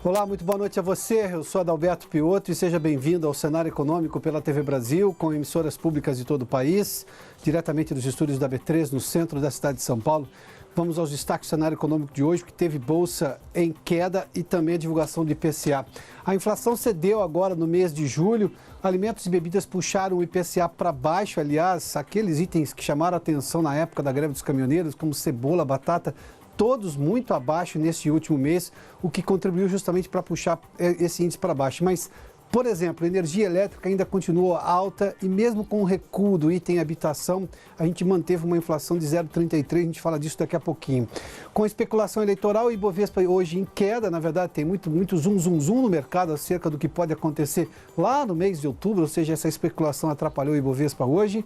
Olá, muito boa noite a você. Eu sou Adalberto Piotto e seja bem-vindo ao Cenário Econômico pela TV Brasil, com emissoras públicas de todo o país, diretamente dos estúdios da B3, no centro da cidade de São Paulo. Vamos aos destaques do cenário econômico de hoje, que teve bolsa em queda e também a divulgação do IPCA. A inflação cedeu agora no mês de julho. Alimentos e bebidas puxaram o IPCA para baixo. Aliás, aqueles itens que chamaram a atenção na época da greve dos caminhoneiros, como cebola, batata, todos muito abaixo nesse último mês, o que contribuiu justamente para puxar esse índice para baixo. Mas, por exemplo, a energia elétrica ainda continua alta e mesmo com o recuo do item habitação, a gente manteve uma inflação de 0,33, a gente fala disso daqui a pouquinho. Com a especulação eleitoral, o Ibovespa hoje em queda, na verdade tem muito zoom no mercado acerca do que pode acontecer lá no mês de outubro, ou seja, essa especulação atrapalhou o Ibovespa hoje.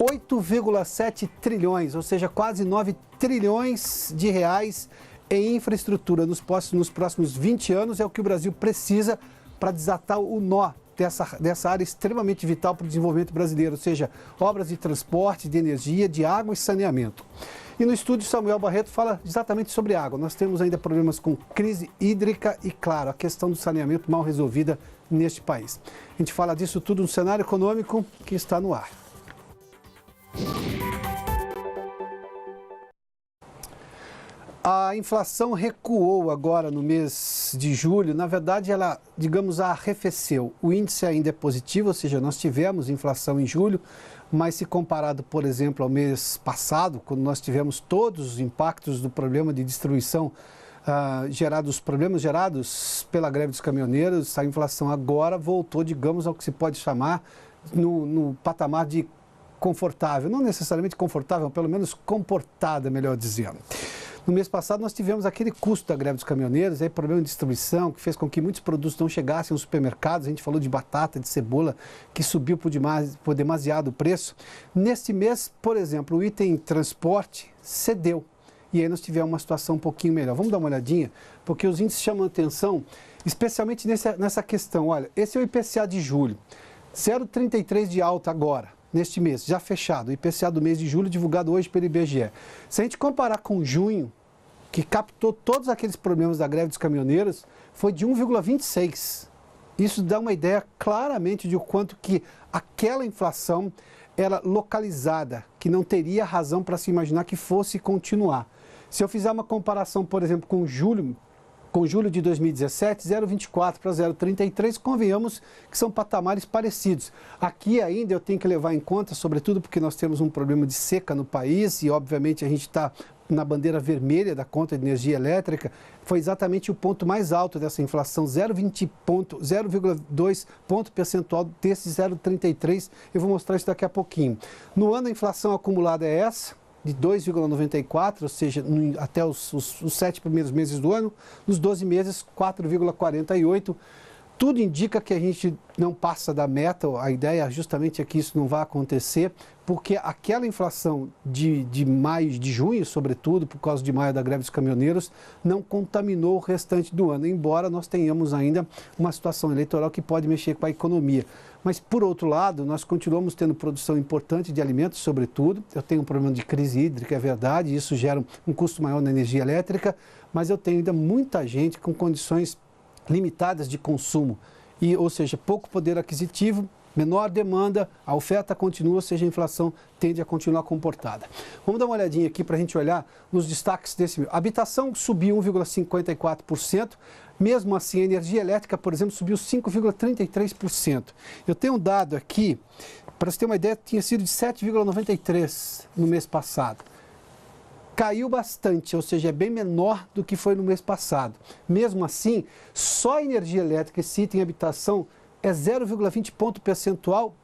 8,7 trilhões, ou seja, quase 9 trilhões de reais em infraestrutura nos próximos 20 anos é o que o Brasil precisa para desatar o nó dessa área extremamente vital para o desenvolvimento brasileiro, ou seja, obras de transporte, de energia, de água e saneamento. E no estúdio, Samuel Barreto fala exatamente sobre água. Nós temos ainda problemas com crise hídrica e, claro, a questão do saneamento mal resolvida neste país. A gente fala disso tudo no cenário econômico que está no ar. A inflação recuou agora no mês de julho. Na verdade, ela, digamos, arrefeceu. O índice ainda é positivo, ou seja, nós tivemos inflação em julho, mas se comparado, por exemplo, ao mês passado, quando nós tivemos todos os impactos do problema de destruição, os problemas gerados pela greve dos caminhoneiros, a inflação agora voltou, digamos, ao que se pode chamar no patamar de confortável, não necessariamente confortável, pelo menos comportada, melhor dizendo. No mês passado nós tivemos aquele custo da greve dos caminhoneiros, aí problema de distribuição, que fez com que muitos produtos não chegassem aos supermercados. A gente falou de batata, de cebola, que subiu por demasiado o preço. Neste mês, por exemplo, o item transporte cedeu. E aí nós tivemos uma situação um pouquinho melhor. Vamos dar uma olhadinha, porque os índices chamam a atenção, especialmente nessa questão. Olha, esse é o IPCA de julho, 0,33 de alta agora, neste mês, já fechado, o IPCA do mês de julho, divulgado hoje pelo IBGE. Se a gente comparar com junho, que captou todos aqueles problemas da greve dos caminhoneiros, foi de 1,26. Isso dá uma ideia claramente de o quanto que aquela inflação era localizada, que não teria razão para se imaginar que fosse continuar. Se eu fizer uma comparação, por exemplo, com julho de 2017, 0,24 para 0,33, convenhamos que são patamares parecidos. Aqui ainda eu tenho que levar em conta, sobretudo porque nós temos um problema de seca no país e, obviamente, a gente está na bandeira vermelha da conta de energia elétrica, foi exatamente o ponto mais alto dessa inflação, 0,2 ponto percentual desse 0,33. Eu vou mostrar isso daqui a pouquinho. No ano, a inflação acumulada é essa, de 2,94, ou seja, até os 7 primeiros meses do ano, nos 12 meses, 4,48. Tudo indica que a gente não passa da meta, a ideia justamente é que isso não vai acontecer, porque aquela inflação de maio, de junho, sobretudo, por causa de maio da greve dos caminhoneiros, não contaminou o restante do ano, embora nós tenhamos ainda uma situação eleitoral que pode mexer com a economia. Mas, por outro lado, nós continuamos tendo produção importante de alimentos, sobretudo. Eu tenho um problema de crise hídrica, é verdade, isso gera um custo maior na energia elétrica, mas eu tenho ainda muita gente com condições limitadas de consumo, ou seja, pouco poder aquisitivo, menor demanda, a oferta continua, ou seja, a inflação tende a continuar comportada. Vamos dar uma olhadinha aqui para a gente olhar nos destaques desse mês. A habitação subiu 1,54%, mesmo assim a energia elétrica, por exemplo, subiu 5,33%. Eu tenho um dado aqui, para você ter uma ideia, tinha sido de 7,93% no mês passado. Caiu bastante, ou seja, é bem menor do que foi no mês passado. Mesmo assim, só a energia elétrica, esse item habitação, é 0,20 ponto percentual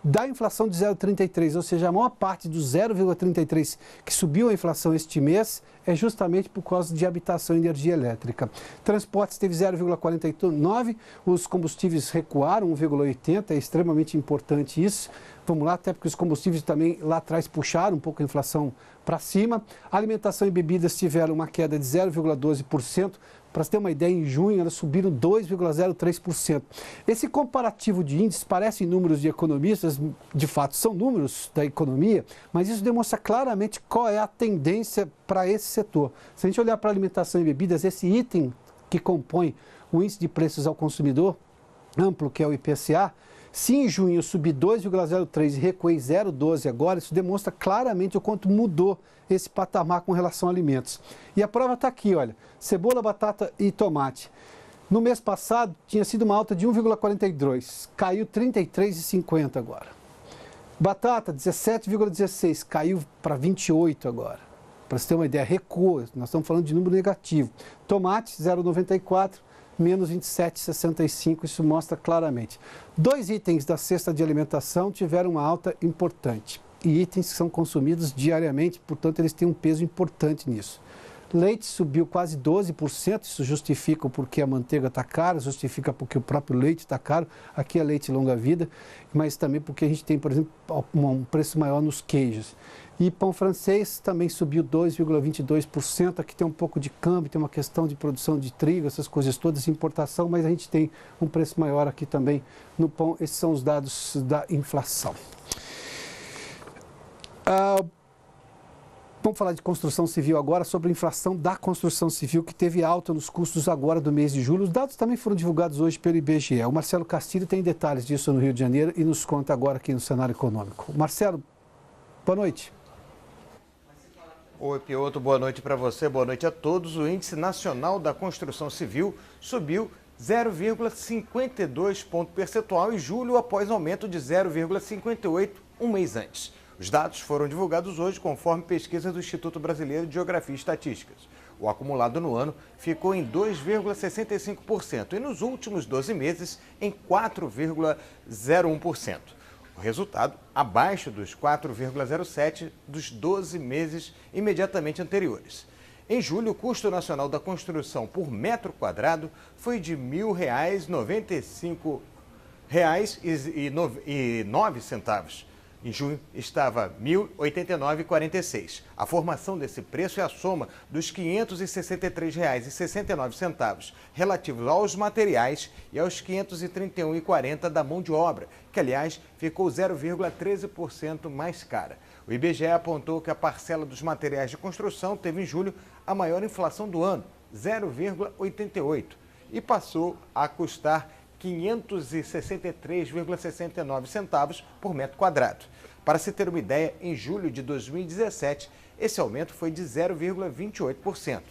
da inflação de 0,33, ou seja, a maior parte do 0,33 que subiu a inflação este mês é justamente por causa de habitação e energia elétrica. Transportes teve 0,49, os combustíveis recuaram 1,80, é extremamente importante isso. Vamos lá, até porque os combustíveis também lá atrás puxaram um pouco a inflação para cima. Alimentação e bebidas tiveram uma queda de 0,12%, Para você ter uma ideia, em junho elas subiram 2,03%. Esse comparativo de índices parece números de economistas, de fato são números da economia, mas isso demonstra claramente qual é a tendência para esse setor. Se a gente olhar para alimentação e bebidas, esse item que compõe o índice de preços ao consumidor amplo, que é o IPCA, se em junho eu subi 2,03 e recuei 0,12 agora, isso demonstra claramente o quanto mudou esse patamar com relação a alimentos. E a prova está aqui, olha, cebola, batata e tomate. No mês passado tinha sido uma alta de 1,42, caiu 33,50 agora. Batata, 17,16, caiu para 28 agora. Para você ter uma ideia, recuou, nós estamos falando de número negativo. Tomate, 0,94. Menos 27,65, isso mostra claramente. 2 itens da cesta de alimentação tiveram uma alta importante. E itens que são consumidos diariamente, portanto, eles têm um peso importante nisso. Leite subiu quase 12%, isso justifica porque a manteiga está cara, justifica porque o próprio leite está caro. Aqui é leite longa-vida, mas também porque a gente tem, por exemplo, um preço maior nos queijos. E pão francês também subiu 2,22%. Aqui tem um pouco de câmbio, tem uma questão de produção de trigo, essas coisas todas, importação, mas a gente tem um preço maior aqui também no pão. Esses são os dados da inflação. Vamos falar de construção civil agora, sobre a inflação da construção civil, que teve alta nos custos agora do mês de julho. Os dados também foram divulgados hoje pelo IBGE. O Marcelo Castilho tem detalhes disso no Rio de Janeiro e nos conta agora aqui no cenário econômico. Marcelo, boa noite. Oi, Pioto, boa noite para você, boa noite a todos. O Índice Nacional da Construção Civil subiu 0,52 ponto percentual em julho, após aumento de 0,58 um mês antes. Os dados foram divulgados hoje conforme pesquisa do Instituto Brasileiro de Geografia e Estatísticas. O acumulado no ano ficou em 2,65% e nos últimos 12 meses em 4,01%. O resultado abaixo dos 4,07% dos 12 meses imediatamente anteriores. Em julho, o custo nacional da construção por metro quadrado foi de R$ 1.095,09. Em junho, estava R$ 1.089,46. A formação desse preço é a soma dos R$ 563,69 relativos aos materiais e aos R$ 531,40 da mão de obra, que, aliás, ficou 0,13% mais cara. O IBGE apontou que a parcela dos materiais de construção teve em julho a maior inflação do ano, 0,88%, e passou a custar R$ 563,69 por metro quadrado. Para se ter uma ideia, em julho de 2017, esse aumento foi de 0,28%.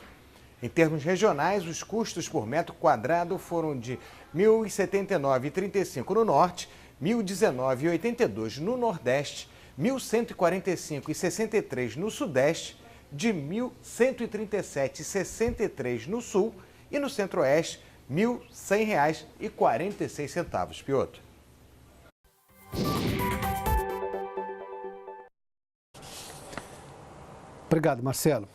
Em termos regionais, os custos por metro quadrado foram de R$ 1.079,35 no Norte, R$ 1.019,82 no Nordeste, R$ 1.145,63 no Sudeste, de R$ 1.137,63 no Sul e no Centro-Oeste, R$ 1.100,46, Pioto. Obrigado, Marcelo.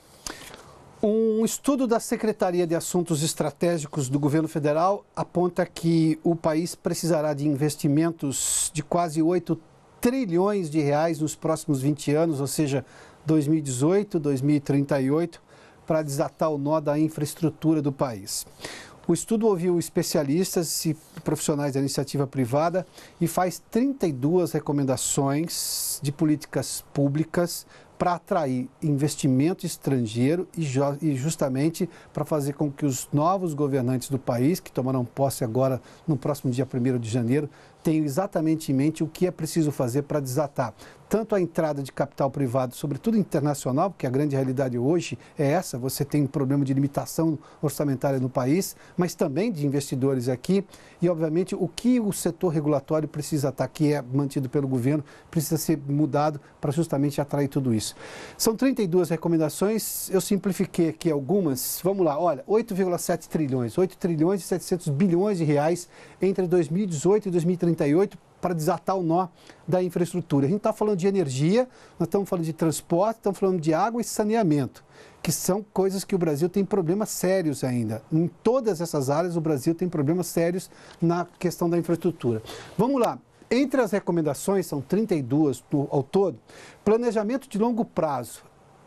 Um estudo da Secretaria de Assuntos Estratégicos do Governo Federal aponta que o país precisará de investimentos de quase 8 trilhões de reais nos próximos 20 anos, ou seja, 2018, 2038, para desatar o nó da infraestrutura do país. O estudo ouviu especialistas e profissionais da iniciativa privada e faz 32 recomendações de políticas públicas para atrair investimento estrangeiro e justamente para fazer com que os novos governantes do país, que tomarão posse agora no próximo dia 1º de janeiro, tenham exatamente em mente o que é preciso fazer para desatar tanto a entrada de capital privado, sobretudo internacional, porque a grande realidade hoje é essa, você tem um problema de limitação orçamentária no país, mas também de investidores aqui e, obviamente, o que o setor regulatório precisa estar, que é mantido pelo governo, precisa ser mudado para justamente atrair tudo isso. São 32 recomendações, eu simplifiquei aqui algumas, vamos lá, olha, 8,7 trilhões, 8 trilhões e 700 bilhões de reais entre 2018 e 2038, para desatar o nó da infraestrutura. A gente está falando de energia, nós estamos falando de transporte, estamos falando de água e saneamento, que são coisas que o Brasil tem problemas sérios ainda. Em todas essas áreas, o Brasil tem problemas sérios na questão da infraestrutura. Vamos lá. Entre as recomendações, são 32 ao todo, planejamento de longo prazo.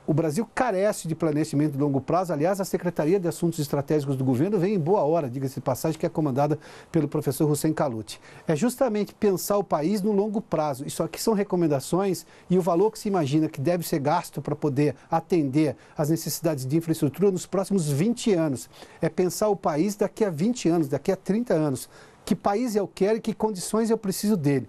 O Brasil carece de planejamento de longo prazo. Aliás, a Secretaria de Assuntos Estratégicos do governo vem em boa hora, diga-se de passagem, que é comandada pelo professor Hussein Kaluti. É justamente pensar o país no longo prazo. Isso aqui são recomendações e o valor que se imagina que deve ser gasto para poder atender às necessidades de infraestrutura nos próximos 20 anos. É pensar o país daqui a 20 anos, daqui a 30 anos. Que país eu quero e que condições eu preciso dele.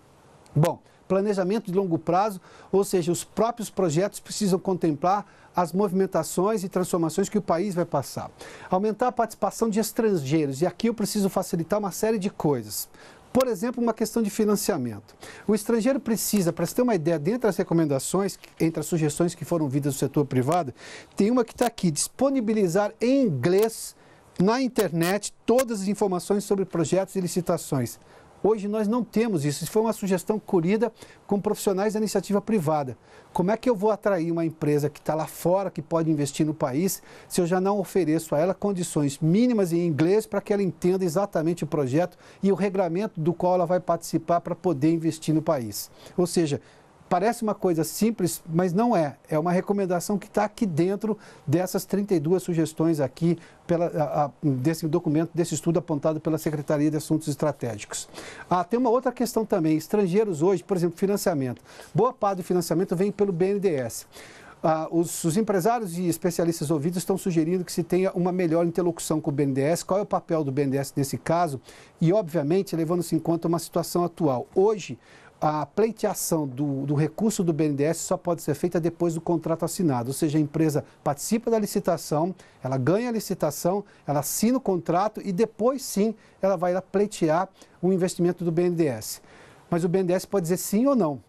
Bom, planejamento de longo prazo, ou seja, os próprios projetos precisam contemplar as movimentações e transformações que o país vai passar. Aumentar a participação de estrangeiros, e aqui eu preciso facilitar uma série de coisas. Por exemplo, uma questão de financiamento. O estrangeiro precisa, para você ter uma ideia, dentre as recomendações, entre as sugestões que foram vindas do setor privado, tem uma que está aqui, disponibilizar em inglês, na internet, todas as informações sobre projetos e licitações. Hoje nós não temos isso. Isso foi uma sugestão colhida com profissionais da iniciativa privada. Como é que eu vou atrair uma empresa que está lá fora, que pode investir no país, se eu já não ofereço a ela condições mínimas em inglês para que ela entenda exatamente o projeto e o regramento do qual ela vai participar para poder investir no país? Ou seja, parece uma coisa simples, mas não é. É uma recomendação que está aqui dentro dessas 32 sugestões aqui, desse documento, desse estudo apontado pela Secretaria de Assuntos Estratégicos. Tem uma outra questão também. Estrangeiros hoje, por exemplo, financiamento. Boa parte do financiamento vem pelo BNDES. Os empresários e especialistas ouvidos estão sugerindo que se tenha uma melhor interlocução com o BNDES. Qual é o papel do BNDES nesse caso? E, obviamente, levando-se em conta uma situação atual. Hoje, a pleiteação do recurso do BNDES só pode ser feita depois do contrato assinado, ou seja, a empresa participa da licitação, ela ganha a licitação, ela assina o contrato e depois sim ela vai lá pleitear o investimento do BNDES. Mas o BNDES pode dizer sim ou não,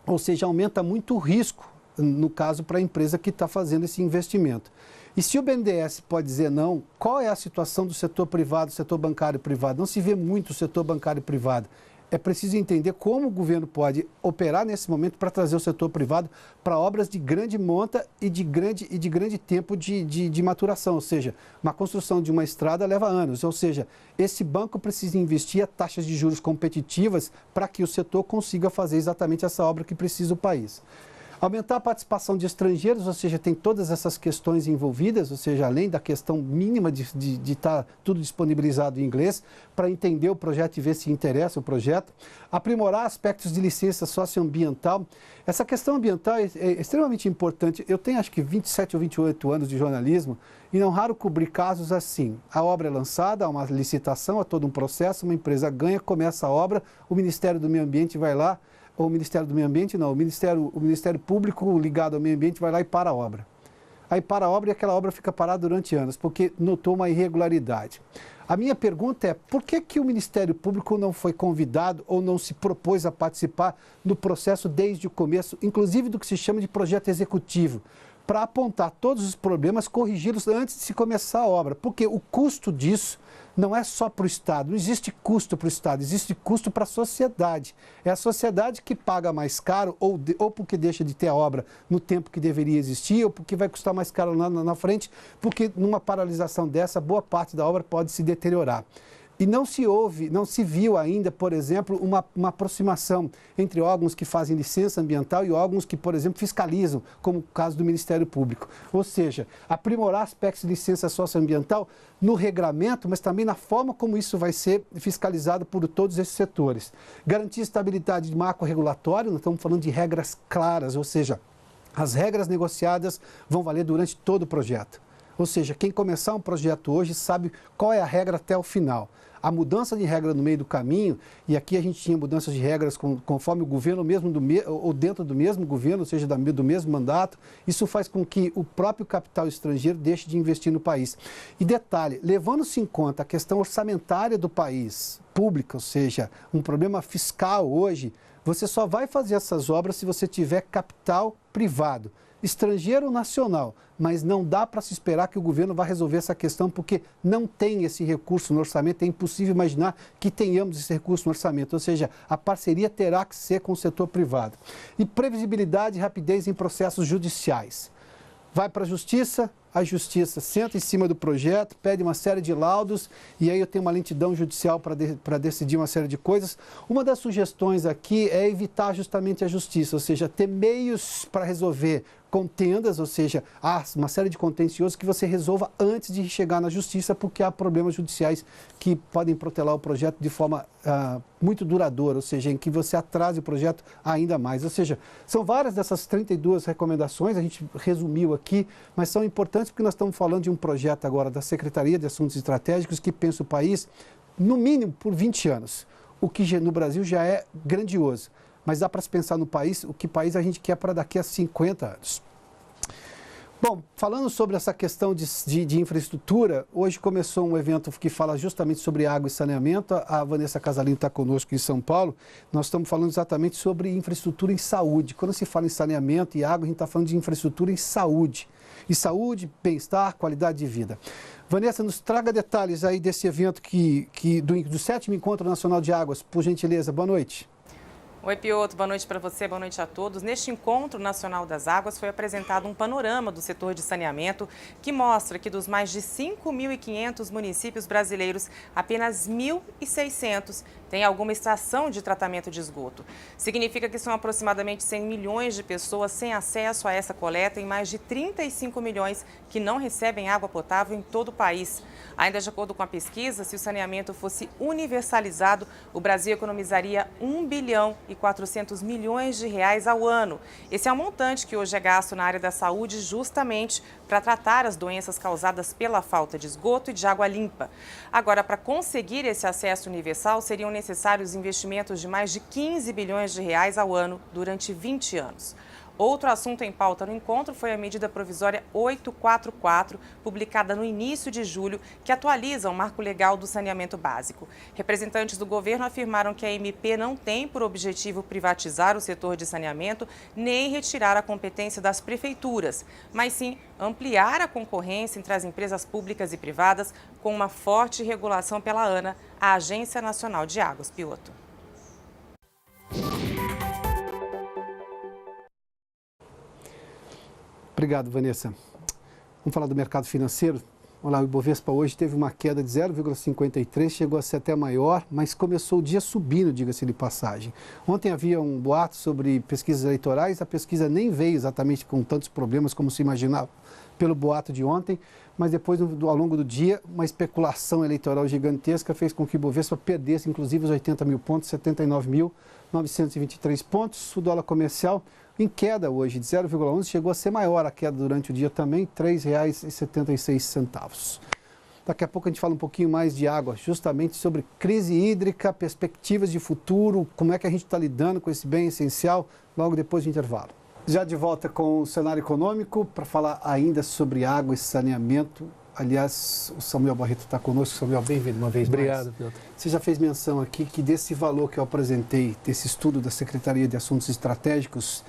ou seja, aumenta muito o risco, no caso, para a empresa que está fazendo esse investimento. E se o BNDES pode dizer não, qual é a situação do setor privado, do setor bancário privado? Não se vê muito o setor bancário privado. É preciso entender como o governo pode operar nesse momento para trazer o setor privado para obras de grande monta e de grande tempo de maturação. Ou seja, uma construção de uma estrada leva anos. Ou seja, esse banco precisa investir a taxas de juros competitivas para que o setor consiga fazer exatamente essa obra que precisa o país. Aumentar a participação de estrangeiros, ou seja, tem todas essas questões envolvidas, ou seja, além da questão mínima de estar tudo disponibilizado em inglês, para entender o projeto e ver se interessa o projeto. Aprimorar aspectos de licença socioambiental. Essa questão ambiental é extremamente importante. Eu tenho acho que 27 ou 28 anos de jornalismo e não raro cobrir casos assim. A obra é lançada, há uma licitação, há todo um processo, uma empresa ganha, começa a obra, o Ministério do Meio Ambiente vai lá, ou o Ministério do Meio Ambiente, não, o Ministério Público ligado ao meio ambiente vai lá e para a obra. Aí para a obra e aquela obra fica parada durante anos, porque notou uma irregularidade. A minha pergunta é, por que o Ministério Público não foi convidado ou não se propôs a participar no processo desde o começo, inclusive do que se chama de projeto executivo, para apontar todos os problemas, corrigi-los antes de se começar a obra? Porque o custo disso não é só para o Estado, não existe custo para o Estado, existe custo para a sociedade. É a sociedade que paga mais caro ou porque deixa de ter a obra no tempo que deveria existir, ou porque vai custar mais caro lá na frente, porque numa paralisação dessa, boa parte da obra pode se deteriorar. E não se viu ainda, por exemplo, uma aproximação entre órgãos que fazem licença ambiental e órgãos que, por exemplo, fiscalizam, como o caso do Ministério Público. Ou seja, aprimorar aspectos de licença socioambiental no regramento, mas também na forma como isso vai ser fiscalizado por todos esses setores. Garantir estabilidade de marco regulatório, nós estamos falando de regras claras, ou seja, as regras negociadas vão valer durante todo o projeto. Ou seja, quem começar um projeto hoje sabe qual é a regra até o final. A mudança de regra no meio do caminho, e aqui a gente tinha mudanças de regras conforme o governo mesmo, ou dentro do mesmo governo, ou seja, do mesmo mandato, isso faz com que o próprio capital estrangeiro deixe de investir no país. E detalhe, levando-se em conta a questão orçamentária do país, pública, ou seja, um problema fiscal hoje, você só vai fazer essas obras se você tiver capital privado, estrangeiro ou nacional, mas não dá para se esperar que o governo vá resolver essa questão porque não tem esse recurso no orçamento, é impossível imaginar que tenhamos esse recurso no orçamento, ou seja, a parceria terá que ser com o setor privado. E previsibilidade e rapidez em processos judiciais. Vai para a justiça, a justiça senta em cima do projeto, pede uma série de laudos e aí eu tenho uma lentidão judicial para decidir uma série de coisas. Uma das sugestões aqui é evitar justamente a justiça, ou seja, ter meios para resolver contendas, ou seja, há uma série de contenciosos que você resolva antes de chegar na justiça, porque há problemas judiciais que podem protelar o projeto de forma muito duradoura, ou seja, em que você atrase o projeto ainda mais. Ou seja, são várias dessas 32 recomendações, a gente resumiu aqui, mas são importantes porque nós estamos falando de um projeto agora da Secretaria de Assuntos Estratégicos que pensa o país, no mínimo, por 20 anos, o que no Brasil já é grandioso. Mas dá para se pensar no país, o que país a gente quer para daqui a 50 anos. Bom, falando sobre essa questão de infraestrutura, hoje começou um evento que fala justamente sobre água e saneamento. A Vanessa Casalino está conosco em São Paulo. Nós estamos falando exatamente sobre infraestrutura em saúde. Quando se fala em saneamento e água, a gente está falando de infraestrutura em saúde. E saúde, bem-estar, qualidade de vida. Vanessa, nos traga detalhes aí desse evento do 7º Encontro Nacional de Águas, por gentileza. Boa noite. Oi, Piotr, boa noite para você, boa noite a todos. Neste Encontro Nacional das Águas foi apresentado um panorama do setor de saneamento que mostra que dos mais de 5.500 municípios brasileiros, apenas 1.600 têm alguma estação de tratamento de esgoto. Significa que são aproximadamente 100 milhões de pessoas sem acesso a essa coleta e mais de 35 milhões que não recebem água potável em todo o país. Ainda de acordo com a pesquisa, se o saneamento fosse universalizado, o Brasil economizaria 1 bilhão e 400 milhões de reais ao ano. Esse é um montante que hoje é gasto na área da saúde justamente para tratar as doenças causadas pela falta de esgoto e de água limpa. Agora, para conseguir esse acesso universal, seriam necessários investimentos de mais de 15 bilhões de reais ao ano durante 20 anos. Outro assunto em pauta no encontro foi a medida provisória 844, publicada no início de julho, que atualiza o marco legal do saneamento básico. Representantes do governo afirmaram que a MP não tem por objetivo privatizar o setor de saneamento nem retirar a competência das prefeituras, mas sim ampliar a concorrência entre as empresas públicas e privadas com uma forte regulação pela ANA, a Agência Nacional de Águas. Piotr. Obrigado, Vanessa. Vamos falar do mercado financeiro. Olha lá, o Ibovespa hoje teve uma queda de 0,53, chegou a ser até maior, mas começou o dia subindo, diga-se de passagem. Ontem havia um boato sobre pesquisas eleitorais, a pesquisa nem veio exatamente com tantos problemas como se imaginava pelo boato de ontem, mas depois, ao longo do dia, uma especulação eleitoral gigantesca fez com que o Ibovespa perdesse, inclusive, os 80 mil pontos, 79.923 pontos. O dólar comercial em queda hoje de 0,11, chegou a ser maior a queda durante o dia também, R$ 3,76. Daqui a pouco a gente fala um pouquinho mais de água, justamente sobre crise hídrica, perspectivas de futuro, como é que a gente está lidando com esse bem essencial, logo depois do intervalo. Já de volta com o cenário econômico, para falar ainda sobre água e saneamento. Aliás, o Samuel Barreto está conosco. Samuel, bem-vindo uma vez mais. Obrigado, Piotr. Você já fez menção aqui que desse valor que eu apresentei, desse estudo da Secretaria de Assuntos Estratégicos,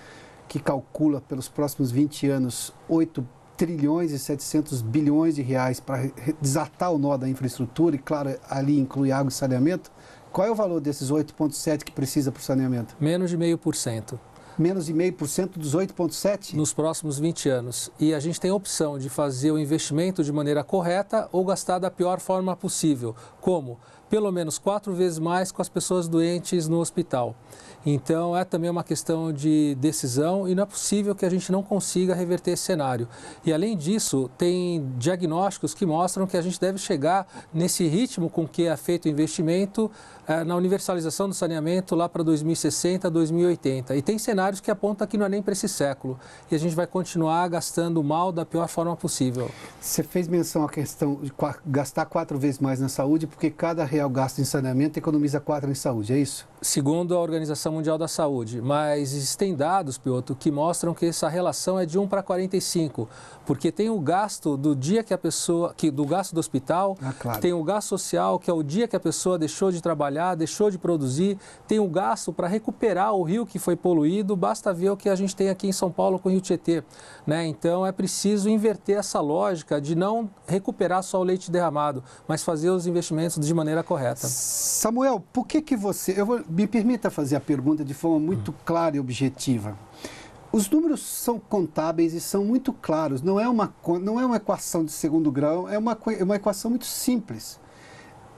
que calcula pelos próximos 20 anos 8 trilhões e 700 bilhões de reais para desatar o nó da infraestrutura, e claro, ali inclui água e saneamento. Qual é o valor desses 8,7 que precisa para o saneamento? Menos de 0,5%. Menos de 0,5% dos 8,7%? Nos próximos 20 anos. E a gente tem a opção de fazer o investimento de maneira correta ou gastar da pior forma possível. Como? Pelo menos 4 vezes mais com as pessoas doentes no hospital. Então, é também uma questão de decisão e não é possível que a gente não consiga reverter esse cenário. E, além disso, tem diagnósticos que mostram que a gente deve chegar nesse ritmo com que é feito o investimento na universalização do saneamento lá para 2060, 2080. E tem cenários que apontam que não é nem para esse século. E a gente vai continuar gastando mal da pior forma possível. Você fez menção à questão de gastar 4 vezes mais na saúde, porque cada real gasto em saneamento economiza 4 em saúde, é isso? Segundo a Organização Mundial da Saúde, mas existem dados, Piotr, que mostram que essa relação é de 1 para 45, porque tem o gasto do dia que a pessoa, do gasto do hospital, claro. Tem o gasto social, que é o dia que a pessoa deixou de trabalhar, deixou de produzir, tem o gasto para recuperar o rio que foi poluído, basta ver o que a gente tem aqui em São Paulo com o Rio Tietê, né? Então é preciso inverter essa lógica de não recuperar só o leite derramado, mas fazer os investimentos de maneira correta. Samuel, por que você... Me permita fazer a pergunta de forma muito clara e objetiva. Os números são contábeis e são muito claros. Não é uma equação de segundo grau, é uma equação muito simples.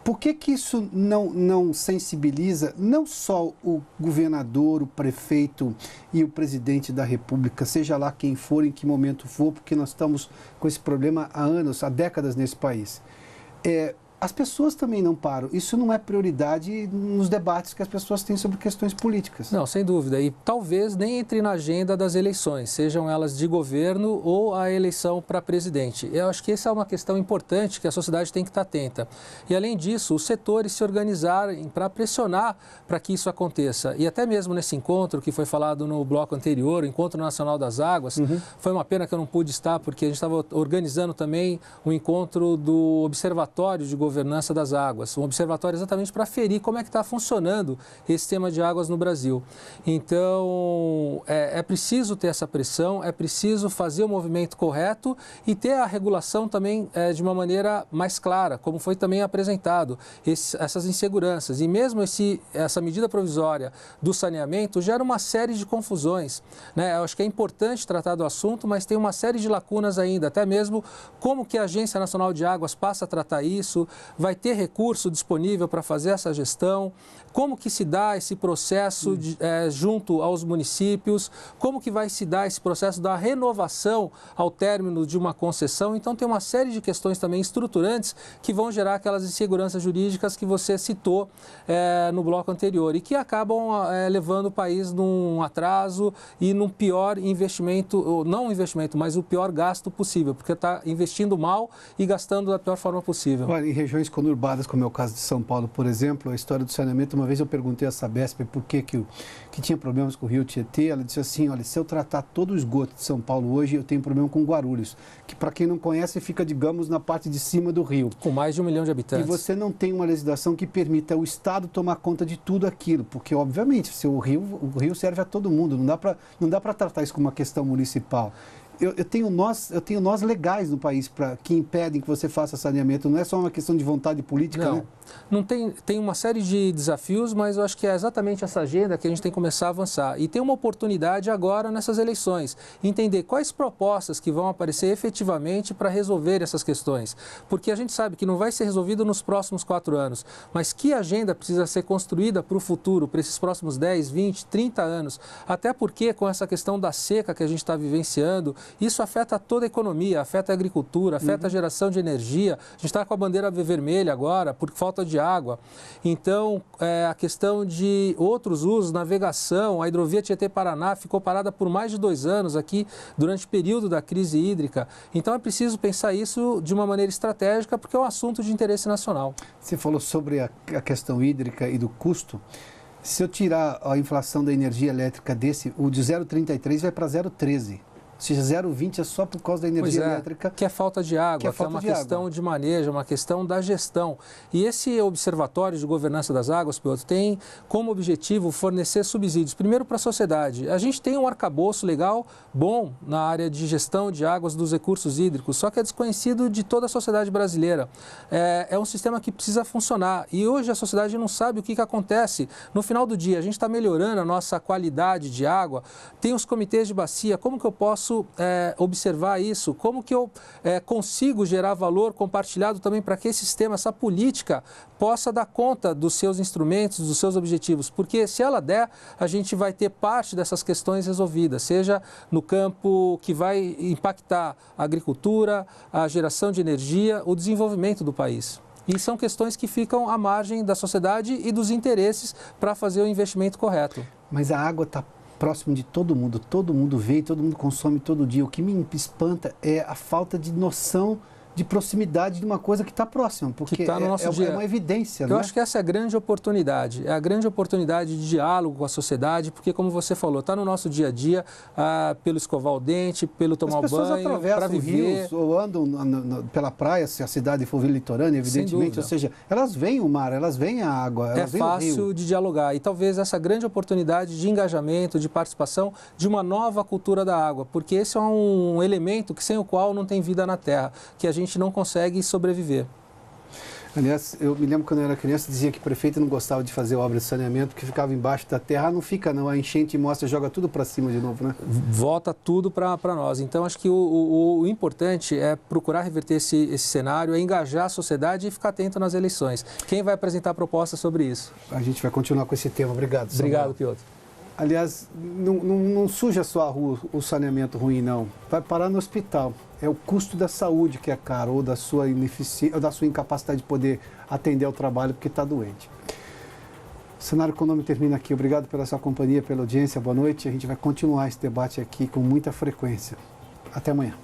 Por que isso não sensibiliza não só o governador, o prefeito e o presidente da República, seja lá quem for, em que momento for, porque nós estamos com esse problema há anos, há décadas nesse país. As pessoas também não param. Isso não é prioridade nos debates que as pessoas têm sobre questões políticas. Não, sem dúvida. E talvez nem entre na agenda das eleições, sejam elas de governo ou a eleição para presidente. Eu acho que essa é uma questão importante que a sociedade tem que estar atenta. E, além disso, os setores se organizarem para pressionar para que isso aconteça. E até mesmo nesse encontro que foi falado no bloco anterior, o Encontro Nacional das Águas, foi uma pena que eu não pude estar, porque a gente estava organizando também um encontro do Observatório de Governança das Águas, um observatório exatamente para aferir como é que está funcionando esse sistema de águas no Brasil. Então, é preciso ter essa pressão, é preciso fazer o movimento correto e ter a regulação também de uma maneira mais clara, como foi também apresentado, essas inseguranças. E mesmo essa medida provisória do saneamento gera uma série de confusões, né? Eu acho que é importante tratar do assunto, mas tem uma série de lacunas ainda, até mesmo como que a Agência Nacional de Águas passa a tratar isso, vai ter recurso disponível para fazer essa gestão, como que se dá esse processo junto aos municípios, como que vai se dar esse processo da renovação ao término de uma concessão. Então, tem uma série de questões também estruturantes que vão gerar aquelas inseguranças jurídicas que você citou no bloco anterior e que acabam levando o país num atraso e num pior investimento, não investimento, mas o pior gasto possível, porque está investindo mal e gastando da pior forma possível. Olha, em regiões conurbadas, como é o caso de São Paulo, por exemplo, a história do saneamento, uma vez eu perguntei à Sabesp por que tinha problemas com o Rio Tietê, ela disse assim, olha, se eu tratar todo o esgoto de São Paulo hoje, eu tenho problema com Guarulhos, que para quem não conhece fica, digamos, na parte de cima do rio. Com mais de 1 milhão de habitantes. E você não tem uma legislação que permita o Estado tomar conta de tudo aquilo, porque obviamente o rio serve a todo mundo, não dá para tratar isso como uma questão municipal. Eu tenho nós legais no país que impedem que você faça saneamento. Não é só uma questão de vontade política, não, né? Não tem uma série de desafios, mas eu acho que é exatamente essa agenda que a gente tem que começar a avançar. E tem uma oportunidade agora nessas eleições, entender quais propostas que vão aparecer efetivamente para resolver essas questões. Porque a gente sabe que não vai ser resolvido nos próximos 4 anos, mas que agenda precisa ser construída para o futuro, para esses próximos 10, 20, 30 anos. Até porque com essa questão da seca que a gente está vivenciando, isso afeta toda a economia, afeta a agricultura, afeta a geração de energia. A gente está com a bandeira vermelha agora por falta de água. Então, a questão de outros usos, navegação, a hidrovia Tietê-Paraná ficou parada por mais de 2 anos aqui durante o período da crise hídrica. Então, é preciso pensar isso de uma maneira estratégica, porque é um assunto de interesse nacional. Você falou sobre a questão hídrica e do custo. Se eu tirar a inflação da energia elétrica o de 0,33 vai para 0,13. Ou seja, 0,20 é só por causa da energia elétrica. Que é falta de água, que é uma questão de manejo, uma questão da gestão. E esse Observatório de Governança das Águas, Piotr, tem como objetivo fornecer subsídios, primeiro para a sociedade. A gente tem um arcabouço legal bom na área de gestão de águas dos recursos hídricos, só que é desconhecido de toda a sociedade brasileira. É um sistema que precisa funcionar e hoje a sociedade não sabe o que acontece. No final do dia, a gente está melhorando a nossa qualidade de água, tem os comitês de bacia, como que eu posso observar isso? Como que eu consigo gerar valor compartilhado também para que esse sistema, essa política, possa dar conta dos seus instrumentos, dos seus objetivos? Porque se ela der, a gente vai ter parte dessas questões resolvidas, seja no campo que vai impactar a agricultura, a geração de energia, o desenvolvimento do país. E são questões que ficam à margem da sociedade e dos interesses para fazer o investimento correto. Mas a água está próximo de todo mundo vê, todo mundo consome todo dia. O que me espanta é a falta de noção de proximidade de uma coisa que está próxima, porque que tá no nosso dia. É uma evidência. Eu acho que essa é a grande oportunidade, a grande oportunidade de diálogo com a sociedade, porque como você falou, está no nosso dia a dia, pelo escovar o dente, pelo tomar banho, para viver. As pessoas atravessam rios ou andam pela praia, se a cidade for litorânea, evidentemente, ou seja, elas veem o mar, elas veem a água, elas veem o rio. É fácil de dialogar e talvez essa grande oportunidade de engajamento, de participação de uma nova cultura da água, porque esse é um elemento que sem o qual não tem vida na Terra, que a gente não consegue sobreviver. Aliás, eu me lembro quando eu era criança, dizia que o prefeito não gostava de fazer obra de saneamento, porque ficava embaixo da terra. Não fica não, a enchente mostra, joga tudo para cima de novo, né? Volta tudo para nós. Então, acho que o importante é procurar reverter esse cenário, é engajar a sociedade e ficar atento nas eleições. Quem vai apresentar propostas sobre isso? A gente vai continuar com esse tema. Obrigado, Samuel. Obrigado, Piotr. Aliás, não suja a sua rua o saneamento ruim, não. Vai parar no hospital. É o custo da saúde que é caro, ou da sua ineficiência, ou da sua incapacidade de poder atender ao trabalho porque está doente. O Cenário Econômico termina aqui. Obrigado pela sua companhia, pela audiência. Boa noite. A gente vai continuar esse debate aqui com muita frequência. Até amanhã.